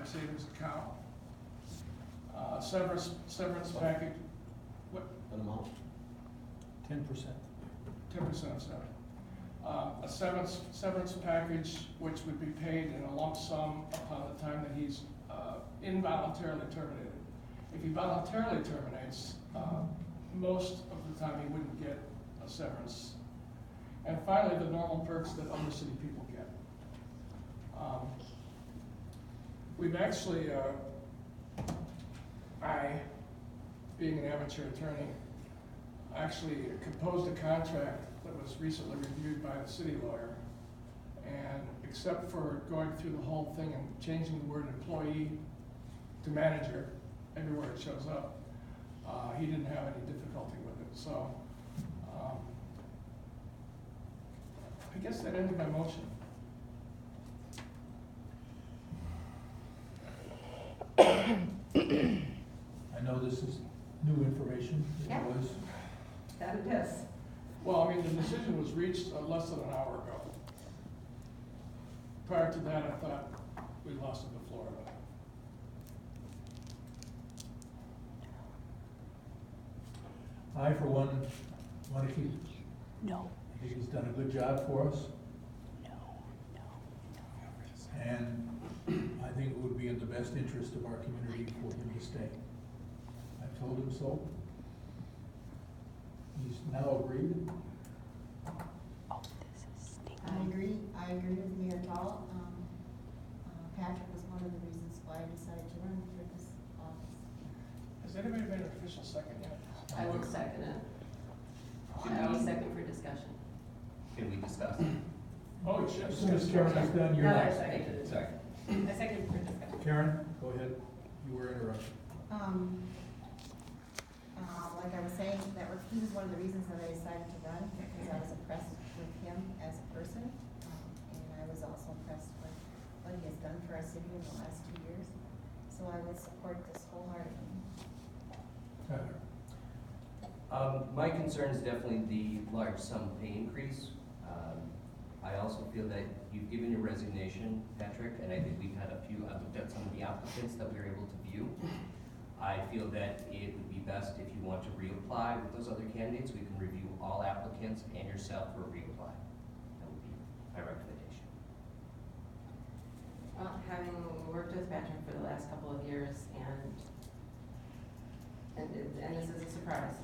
their savings account. Severance package, what, An amount? 10%. 10% of salary. A severance package which would be paid in a lump sum upon the time that he's involuntarily terminated. If he voluntarily terminates, most of the time he wouldn't get a severance. And finally, the normal perks that other city people get. We've actually, I, being an amateur attorney, actually composed a contract that was recently reviewed by the city lawyer. And except for going through the whole thing and changing the word employee to manager everywhere it shows up, he didn't have any difficulty with it. So I guess that ended my motion. I know this is new information. Yeah. It was. That it is. Well, I mean, the decision was reached less than an hour ago. Prior to that, I thought we lost it to Florida. I, for one, want to keep, No, I think he's done a good job for us, no, no. and I think it would be in the best interest of our community for him to stay. I've told him so. He's now agreed. Oh, this is stinky. I agree with Mayor Tall. Patrick was one of the reasons why I decided to run for this office. Has anybody made an official second yet? I will second it. I will second for discussion. Can we discuss? Oh, you should. As soon as Karen is done, you're No, I next. seconded it. Sorry. I seconded for discussion. Karen, go ahead. You were interrupted. Like I was saying, this is one of the reasons that I decided to run, because I was impressed with him as a person. And I was also impressed with what he has done for our city in the last 2 years. So I would support this wholeheartedly. Tyler. My concern is definitely the large sum pay increase. I also feel that you've given your resignation, Patrick, and I think we've had I've looked at some of the applicants that we were able to view. I feel that it would be best if you want to reapply with those other candidates, we can review all applicants and yourself for a reapply. That would be my recommendation. Well, having worked with Patrick for the last couple of years, and this is a surprise,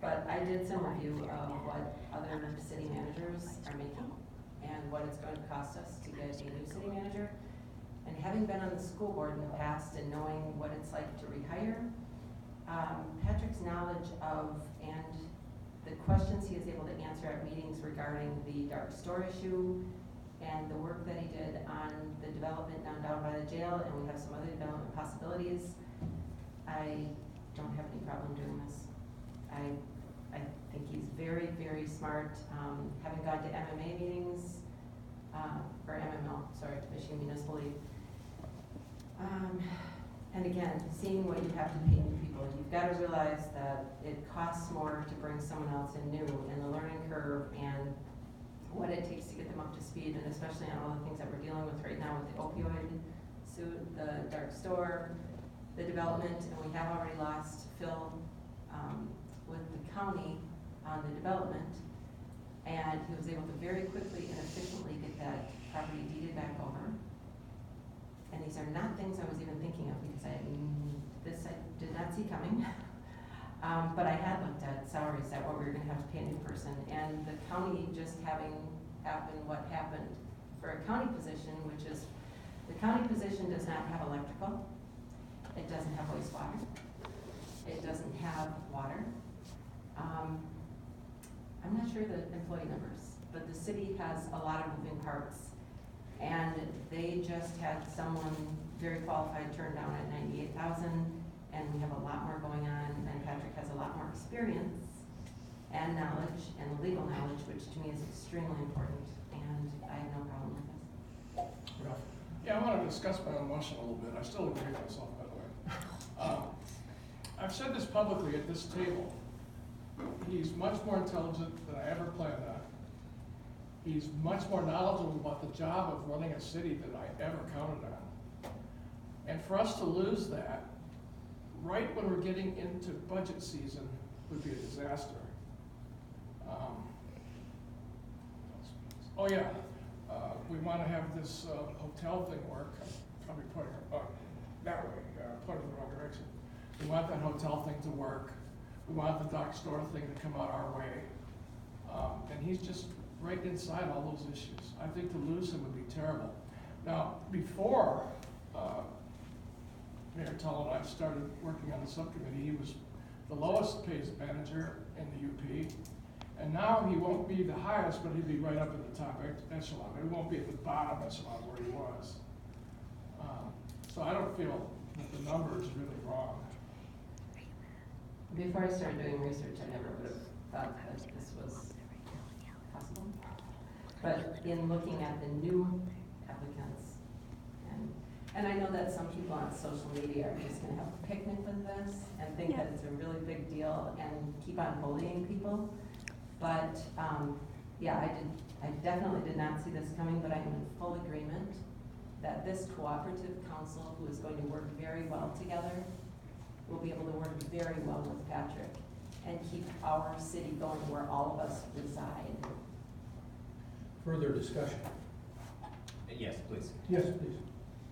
but I did some review of what other city managers are making and what it's going to cost us to get a new city manager. And having been on the school board in the past and knowing what it's like to rehire, Patrick's knowledge of and the questions he is able to answer at meetings regarding the dark store issue and the work that he did on the development down by the jail, and we have some other development possibilities, I don't have any problem doing this. I think he's very, very smart. Having gone to MMA meetings, or MML, sorry, Michigan Municipal League. And again, seeing what you have to pay new people, you've got to realize that it costs more to bring someone else in new, and the learning curve and what it takes to get them up to speed, and especially on all the things that we're dealing with right now with the opioid suit, the dark store, the development, and we have already lost Phil with the county on the development, and he was able to very quickly and efficiently get that property deeded back over. And these are not things I was even thinking of, because I did not see coming. But I had looked at salaries, at what we were gonna have to pay a new person, and the county just having happened what happened for a county position, which is, the county position does not have electrical, it doesn't have wastewater, it doesn't have water. I'm not sure the employee numbers, but the city has a lot of moving parts. And they just had someone very qualified turned down at $98,000, and we have a lot more going on, and Patrick has a lot more experience and knowledge and legal knowledge, which to me is extremely important, and I have no problem with this. Yeah, I want to discuss my own motion a little bit. I still agree with myself, by the way. I've said this publicly at this table. He's much more intelligent than I ever planned on. He's much more knowledgeable about the job of running a city than I ever counted on. for us to lose that, right when we're getting into budget season, would be a disaster. Oh, yeah, we want to have this hotel thing work. I'm probably pointing that way, pointing in the wrong direction. We want that hotel thing to work. We want the dock store thing to come out our way. And he's just right inside all those issues. I think to lose him would be terrible. Now, before Mayor Tull and I started working on the subcommittee, he was the lowest paid manager in the UP. And now he won't be the highest, but he'll be right up in the top echelon. He won't be at the bottom echelon where he was. So I don't feel that the number is really wrong. Before I started doing research, I never would have thought that this was possible. But in looking at the new applicants, and I know that some people on social media are just gonna have a picnic with this and think that it's a really big deal and keep on bullying people. But, yeah, I definitely did not see this coming, but I am in full agreement that this cooperative council, who is going to work very well together, will be able to work very well with Patrick and keep our city going where all of us reside. Further discussion? Yes, please. Yes, please.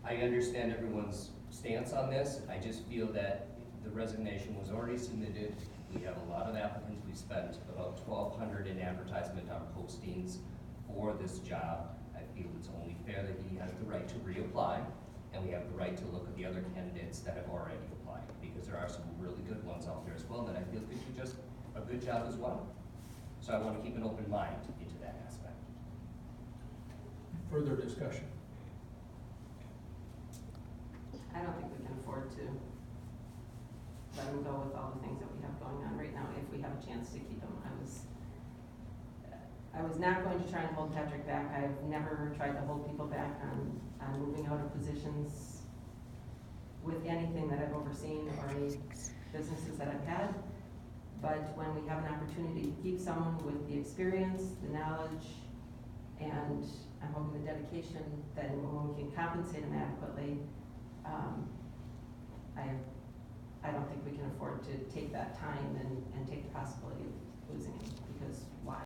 I understand everyone's stance on this. I just feel that the resignation was already submitted. We have a lot of applicants. We spent about $1,200 in advertisement on postings for this job. I feel it's only fair that he has the right to reapply, and we have the right to look at the other candidates that have already applied, because there are some really good ones out there as well that I feel could do just a good job as well. So I want to keep an open mind into that aspect. Further discussion? I don't think we can afford to let him go with all the things that we have going on right now if we have a chance to keep him. I was not going to try and hold Patrick back. I've never tried to hold people back on moving out of positions with anything that I've overseen or any businesses that I've had. But when we have an opportunity to keep someone with the experience, the knowledge, and I'm hoping the dedication, then when we can compensate him adequately, I don't think we can afford to take that time and take the possibility of losing him, because why?